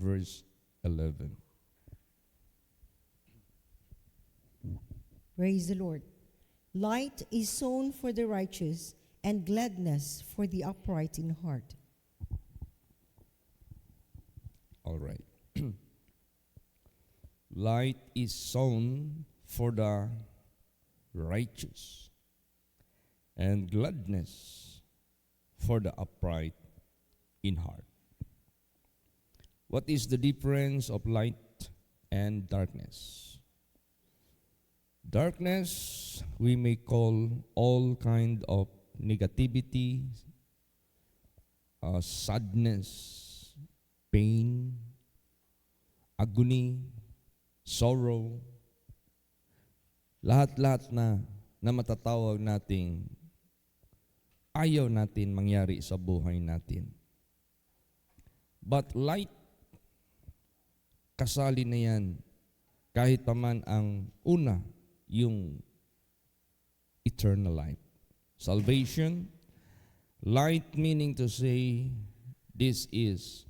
verse 11. Praise the Lord. Light is sown for the righteous, and gladness for the upright in heart. All right. Light is sown for the righteous, and gladness for the upright in heart. What is the difference of light and darkness? Darkness, we may call all kind of negativity, sadness, pain, agony, sorrow, lahat-lahat na matatawag nating ayaw natin mangyari sa buhay natin. But light, kasali na yan, kahit paman ang una, yung eternal life. Salvation, light meaning to say, this is,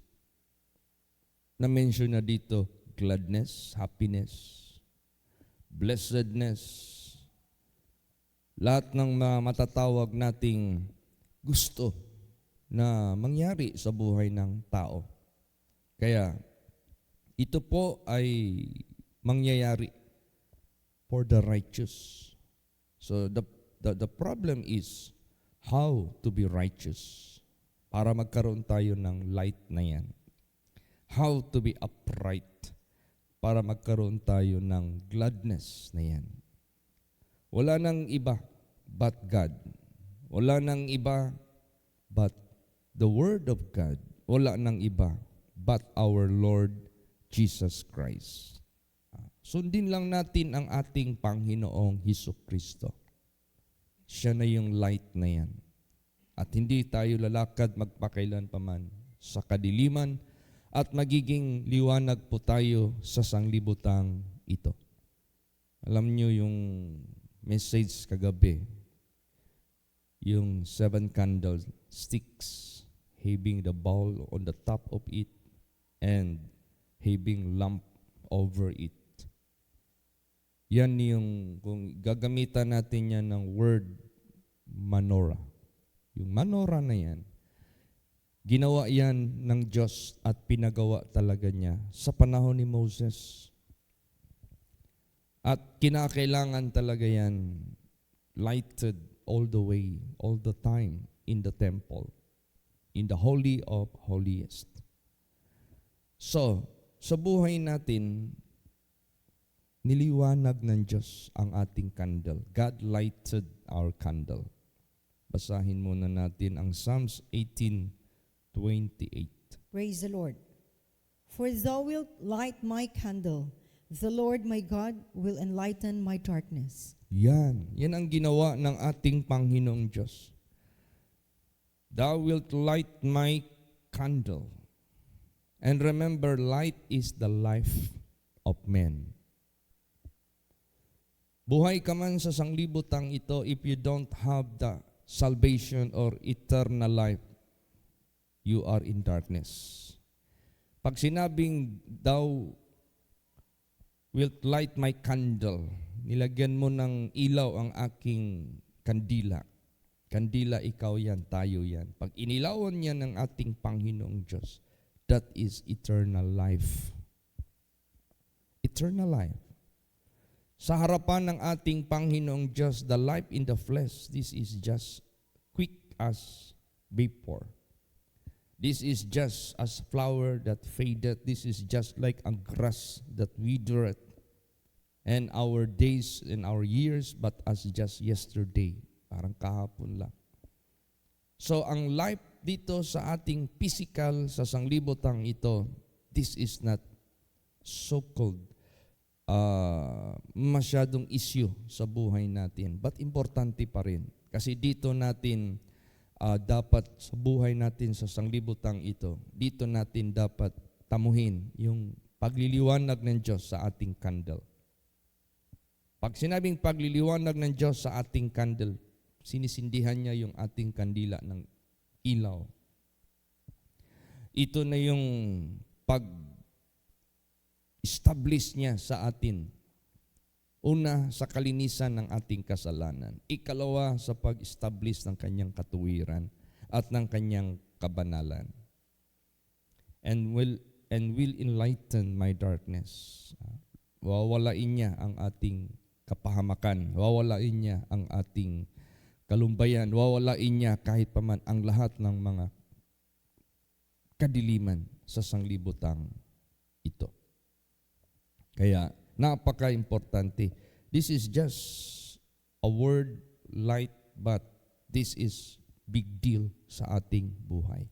na-mention na dito, gladness, happiness, blessedness, lahat ng matatawag nating gusto na mangyari sa buhay ng tao. Kaya, ito po ay mangyayari for the righteous. So the problem is how to be righteous para magkaroon tayo ng light na yan. How to be upright para magkaroon tayo ng gladness na yan. Wala nang iba but God. Wala nang iba but the Word of God. Wala nang iba but our Lord Jesus Christ. Sundin lang natin ang ating Panginoong Hesukristo. Siya na yung light na yan. At hindi tayo lalakad magpakailan paman sa kadiliman at magiging liwanag po tayo sa sanglibutang ito. Alam nyo yung message kagabi, yung 7 candlesticks, having the bowl on the top of it and having lamp over it. Yan yung, kung gagamitan natin yan ng word manora. Yung manora na yan, ginawa yan ng Diyos at pinagawa talaga niya sa panahon ni Moses. At kinakailangan talaga yan lighted all the way, all the time in the temple, in the Holy of Holiest. So, sa buhay natin, niliwanag ng Diyos ang ating candle. God lighted our candle. Basahin muna natin ang Psalms 18:28. Praise the Lord. For thou wilt light my candle. The Lord my God will enlighten my darkness. Yan ang ginawa ng ating Panginoong Diyos. Thou wilt light my candle. And remember, light is the life of men. Buhay ka man sa sanglibutang ito, if you don't have the salvation or eternal life, you are in darkness. Pag sinabing, thou wilt light my candle, nilagyan mo ng ilaw ang aking kandila. Kandila, ikaw yan, tayo yan. Pag inilawan yan ng ating Panginoong Diyos, that is eternal life. Eternal life. Sa harapan ng ating Panginoong Diyos, the life in the flesh, this is just quick as vapor. This is just as flower that fadeth. This is just like a grass that withereth. And our days and our years, but as just yesterday. Parang kahapon lang. So, ang life dito sa ating physical, sa sanglibutang ito, this is not so-called masyadong issue sa buhay natin. But importante pa rin. Kasi dito natin dapat sa buhay natin sa sanglibutang ito, dito natin dapat tamuhin yung pagliliwanag ng Diyos sa ating candle. Pag sinabing pagliliwanag ng Diyos sa ating candle, sinisindihan niya yung ating kandila ng ilaw. Ito na yung establish niya sa atin. Una, sa kalinisan ng ating kasalanan. Ikalawa, sa pag-establish ng kanyang katuwiran at ng kanyang kabanalan. And will enlighten my darkness. Wawalain niya ang ating kapahamakan. Wawalain niya ang ating kalumbayan. Wawalain niya kahit paman ang lahat ng mga kadiliman sa sanglibutang ito. Kaya napaka-importante. This is just a word light, but this is big deal sa ating buhay.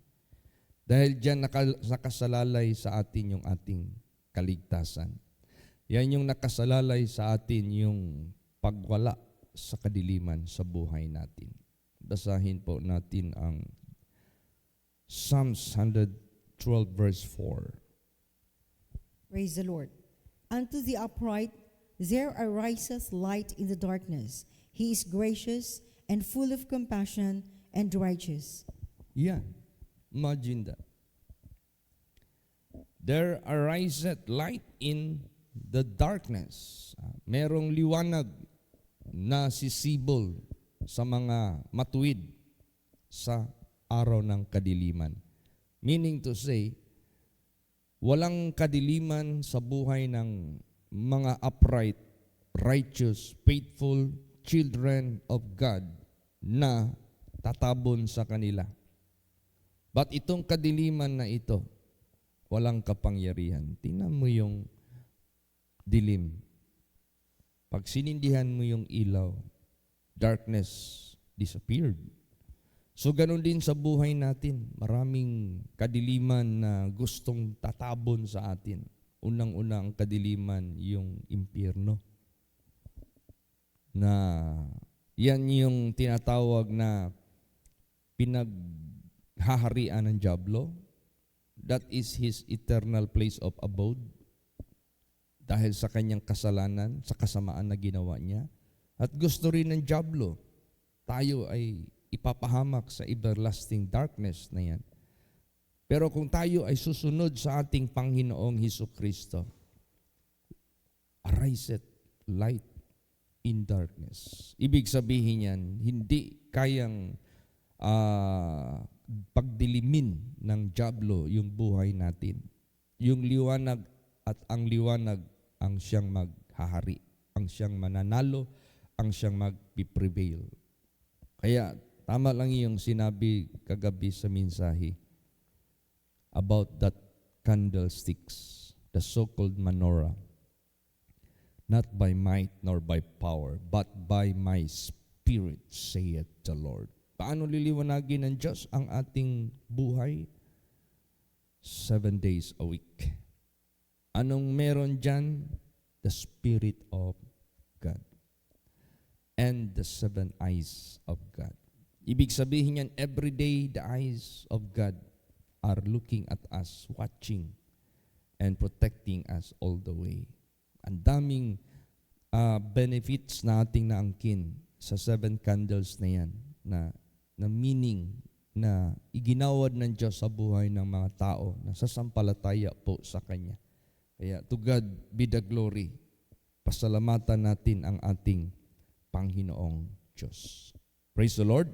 Dahil diyan nakasalalay sa atin yung ating kaligtasan. Yan yung nakasalalay sa atin yung pagwala sa kadiliman sa buhay natin. Basahin po natin ang Psalms 112 verse 4. Praise the Lord. Unto the upright there arises light in the darkness. He is gracious and full of compassion and righteous. Yan. Imagine that. There ariseth light in the darkness. Merong liwanag na sisibol sa mga matuwid sa araw ng kadiliman. Meaning to say, walang kadiliman sa buhay ng mga upright, righteous, faithful children of God na tatabon sa kanila. But itong kadiliman na ito, walang kapangyarihan. Tingnan mo yung dilim. Pag sinindihan mo yung ilaw, darkness disappeared. So ganun din sa buhay natin. Maraming kadiliman na gustong tatabon sa atin. Unang-una ang kadiliman yung impyerno. Na yan yung tinatawag na haharian ng dyablo. That is his eternal place of abode. Dahil sa kanyang kasalanan, sa kasamaan na ginawa niya. At gusto rin ng dyablo, tayo ay ipapahamak sa everlasting darkness na yan. Pero kung tayo ay susunod sa ating Panginoong Hesukristo, ariseth light in darkness. Ibig sabihin yan, hindi kayang pagdilimin ng dyablo yung buhay natin. Yung liwanag at ang liwanag ang siyang maghahari, ang siyang mananalo, ang siyang mag-prevail. Kaya tama lang yung sinabi kagabi sa mensahe about that candlesticks, the so-called menorah. Not by might nor by power, but by my spirit, saith the Lord. Paano liliwanagin ng Diyos ang ating buhay? 7 days a week. Anong meron dyan? The Spirit of God. And the 7 eyes of God. Ibig sabihin yan, every day the eyes of God are looking at us, watching, and protecting us all the way. Ang daming benefits na ating naangkin sa 7 candles na yan, na meaning na iginawad ng Diyos sa buhay ng mga tao na sasampalataya po sa Kanya. Kaya to God be the glory. Pasalamatan natin ang ating Panginoong Diyos. Praise the Lord.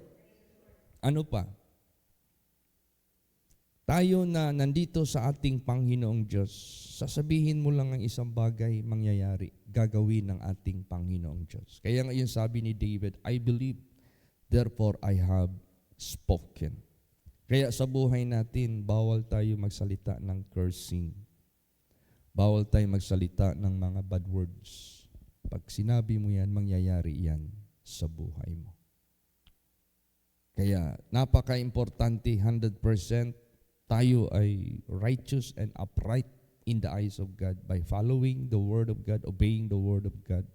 Ano pa? Tayo na nandito sa ating Panginoong Diyos, sasabihin mo lang ang isang bagay mangyayari, gagawin ng ating Panginoong Diyos. Kaya ngayon sabi ni David, I believe, therefore I have spoken. Kaya sa buhay natin, bawal tayo magsalita ng cursing. Bawal tayo magsalita ng mga bad words. Pag sinabi mo yan, mangyayari yan sa buhay mo. Kaya napaka-importante, 100% tayo ay righteous and upright in the eyes of God by following the Word of God, obeying the Word of God,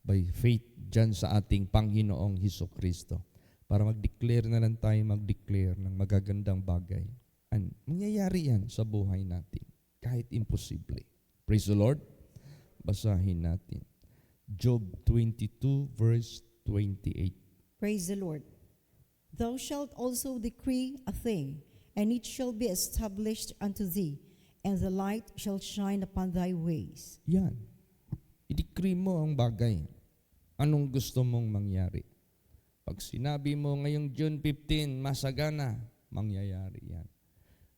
by faith dyan sa ating Panginoong Hesukristo. Para mag-declare na lang tayo, mag-declare ng magagandang bagay. And mangyayari yan sa buhay natin, kahit imposible. Praise the Lord. Basahin natin. Job 22 verse 28. Praise the Lord. Thou shalt also decree a thing, and it shall be established unto thee, and the light shall shine upon thy ways. Yan. I-decree mo ang bagay. Anong gusto mong mangyari? Pag sinabi mo ngayong June 15, masagana, mangyayari yan.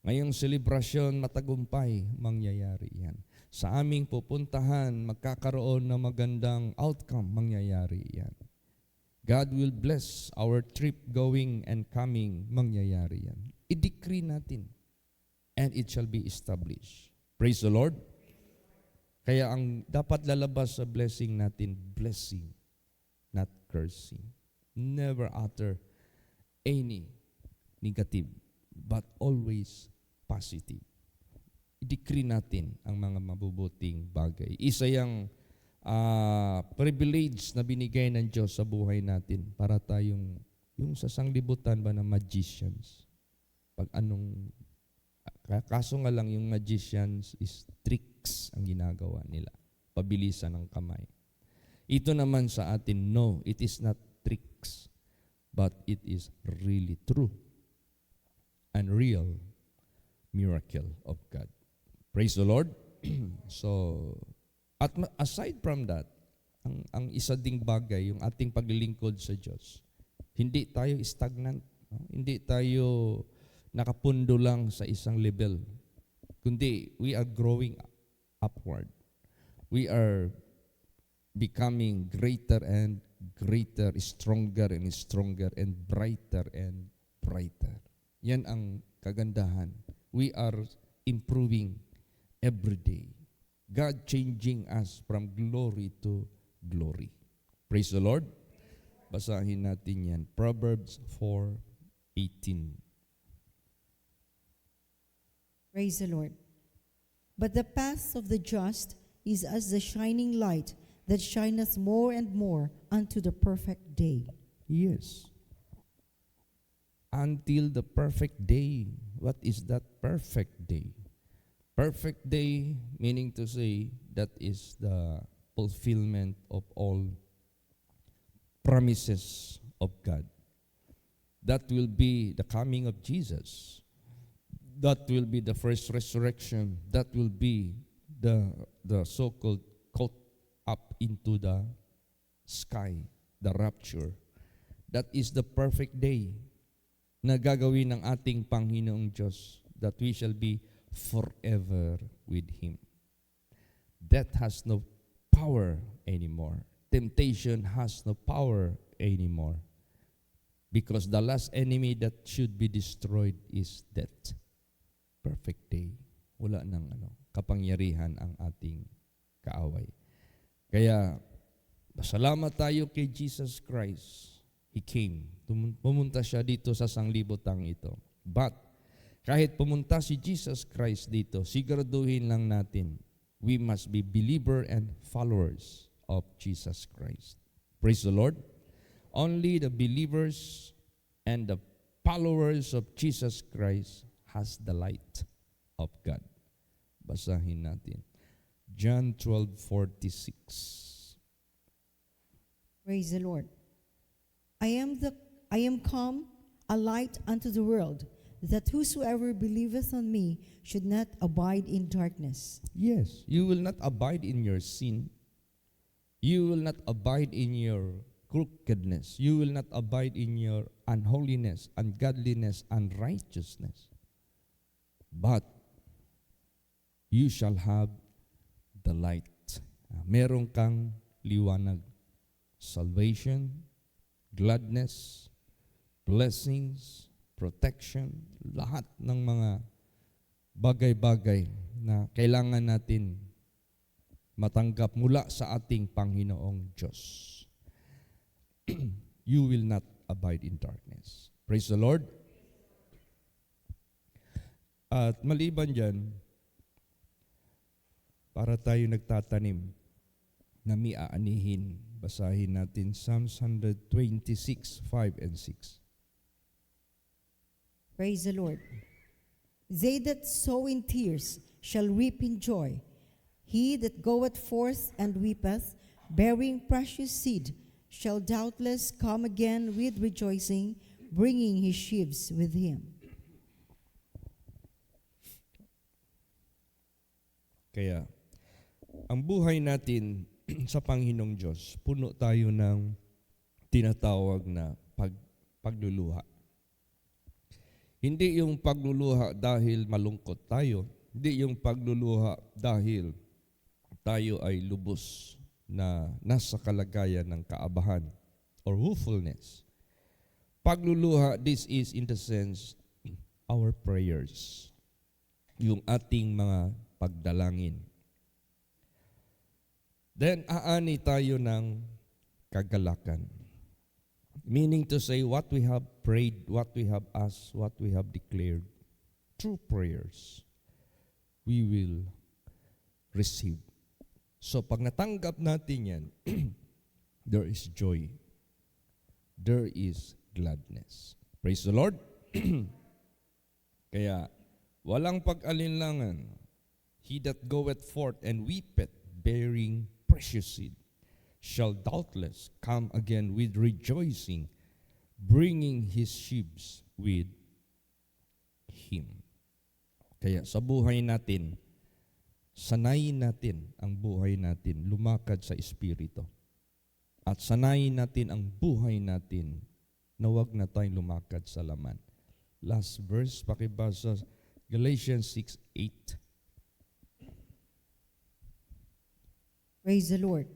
Ngayong selebrasyon, matagumpay, mangyayari yan. Sa aming pupuntahan, magkakaroon ng magandang outcome, mangyayari yan. God will bless our trip going and coming, mangyayari yan. I-decree natin, and it shall be established. Praise the Lord. Kaya ang dapat lalabas sa blessing natin, blessing, not cursing. Never utter any negative, but always positive. I-decree natin ang mga mabubuting bagay. Isa yung privilege na binigay ng Diyos sa buhay natin para tayong, yung sa sanglibutan ba ng magicians. Kaso nga lang yung magicians is tricks ang ginagawa nila. Pabilisan ng kamay. Ito naman sa atin, no, it is not tricks, but it is really true and real miracle of God. Praise the Lord. So, aside from that, ang isa ding bagay, yung ating paglilingkod sa Diyos, hindi tayo stagnant, no? Hindi tayo nakapundo lang sa isang level, kundi we are growing upward. We are becoming greater and greater, stronger and stronger, and brighter and brighter. Yan ang kagandahan. We are improving every day. God changing us from glory to glory. Praise the Lord. Basahin natin yan. Proverbs 4:18. Praise the Lord. But the path of the just is as the shining light that shineth more and more unto the perfect day. Yes. Until the perfect day. What is that perfect day? Perfect day, meaning to say, that is the fulfillment of all promises of God. That will be the coming of Jesus. That will be the first resurrection. That will be the so-called caught up into the sky, the rapture. That is the perfect day na gagawin ng ating Panginoong Diyos, that we shall be forever with Him. Death has no power anymore. Temptation has no power anymore. Because the last enemy that should be destroyed is death. Perfect day. Wala nang kapangyarihan ang ating kaaway. Kaya, salamat tayo kay Jesus Christ. He came. Pumunta siya dito sa sanglibutang ito. But, kahit pumunta si Jesus Christ dito, siguraduhin lang natin, we must be believer and followers of Jesus Christ. Praise the Lord. Only the believers and the followers of Jesus Christ has the light of God. Basahin natin. John 12:46. Praise the Lord. I am come a light unto the world, that whosoever believeth on me should not abide in darkness. Yes, you will not abide in your sin. You will not abide in your crookedness. You will not abide in your unholiness, ungodliness, unrighteousness. But you shall have the light. Meron kang liwanag. Salvation, gladness, blessings, protection, lahat ng mga bagay-bagay na kailangan natin matanggap mula sa ating Panginoong Diyos. You will not abide in darkness. Praise the Lord. At maliban dyan, para tayo nagtatanim na miaanihin, basahin natin Psalms 126:5 and 6. Praise the Lord. They that sow in tears shall reap in joy. He that goeth forth and weepeth, bearing precious seed, shall doubtless come again with rejoicing, bringing his sheaves with him. Kaya, ang buhay natin sa Panginoong Diyos, puno tayo ng tinatawag na pagluluha. Hindi yung pagluluha dahil malungkot tayo. Hindi yung pagluluha dahil tayo ay lubos na nasa kalagayan ng kaabahan or woefulness. Pagluluha, this is in the sense, our prayers. Yung ating mga pagdalangin. Then, aani tayo ng kagalakan. Meaning to say, what we have prayed, what we have asked, what we have declared, through prayers, we will receive. So, pag natanggap natin yan, there is joy. There is gladness. Praise the Lord. Kaya, walang pag-alinlangan. He that goeth forth and weepeth, bearing precious seed, shall doubtless come again with rejoicing, bringing his sheaves with him. Kaya sa buhay natin, sanayin natin ang buhay natin lumakad sa Espiritu. At sanayin natin ang buhay natin na huwag na tayong lumakad sa laman. Last verse, pakibasa, Galatians 6:8. Praise the Lord.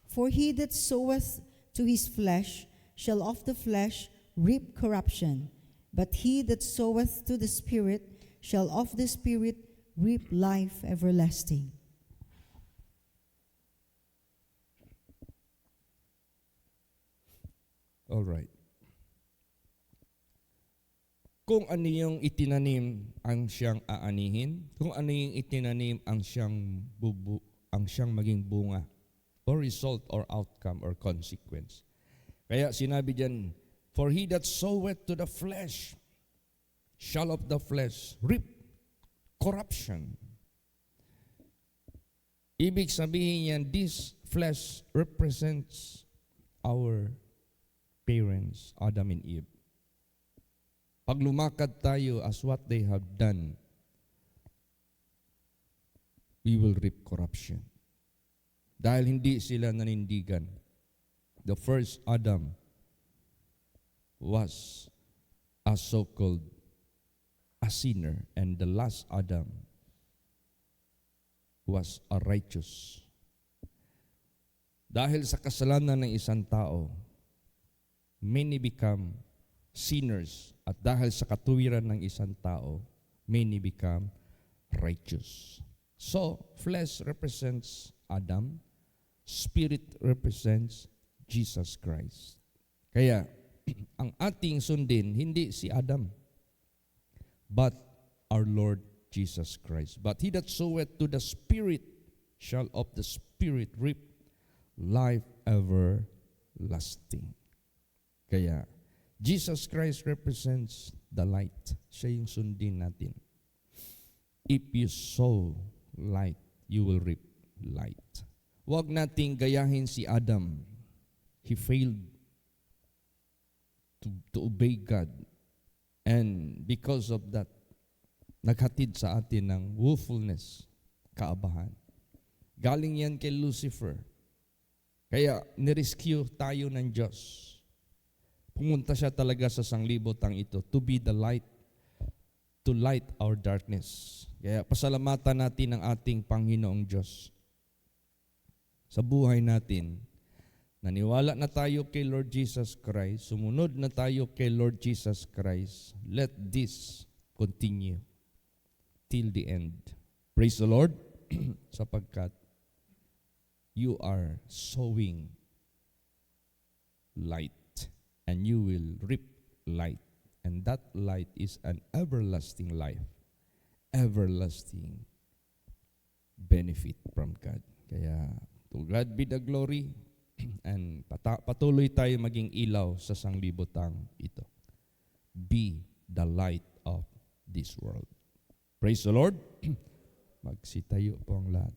For he that soweth to his flesh shall of the flesh reap corruption, but he that soweth to the Spirit shall of the Spirit reap life everlasting. All right. Kung ano yung itinanim ang siyang aanihin, kung ano yung itinanim ang siyang maging bunga or result or outcome or consequence. Kaya sinabi diyan, for he that soweth to the flesh shall of the flesh reap corruption. Ibig sabihin yan, this flesh represents our parents, Adam and Eve. Pag lumakad tayo as what they have done, we will reap corruption. Dahil hindi sila nanindigan. The first Adam was a so-called a sinner, and the last Adam was a righteous. Dahil sa kasalanan ng isang tao, many become sinners, at dahil sa katuwiran ng isang tao, many become righteous. So, flesh represents Adam, spirit represents Jesus Christ. Kaya, ang ating sundin, hindi si Adam, but our Lord Jesus Christ. But he that soweth to the Spirit shall of the Spirit reap life everlasting. Kaya, Jesus Christ represents the light. Siya yung sundin natin. If you sow light, you will reap light. Huwag nating gayahin si Adam. He failed to obey God. And because of that, naghatid sa atin ng woefulness, kaabahan. Galing yan kay Lucifer. Kaya nirescue tayo ng Diyos. Pumunta siya talaga sa sanglibotang ito to be the light, to light our darkness. Kaya pasalamatan natin ang ating Panginoong Diyos. Sa buhay natin, naniwala na tayo kay Lord Jesus Christ, sumunod na tayo kay Lord Jesus Christ. Let this continue till the end. Praise the Lord, sapagkat you are sowing light. And you will reap light. And that light is an everlasting life. Everlasting benefit from God. Kaya, to God be the glory. And patuloy tayo maging ilaw sa sanglibotang ito. Be the light of this world. Praise the Lord. Magsitayo po ang lahat.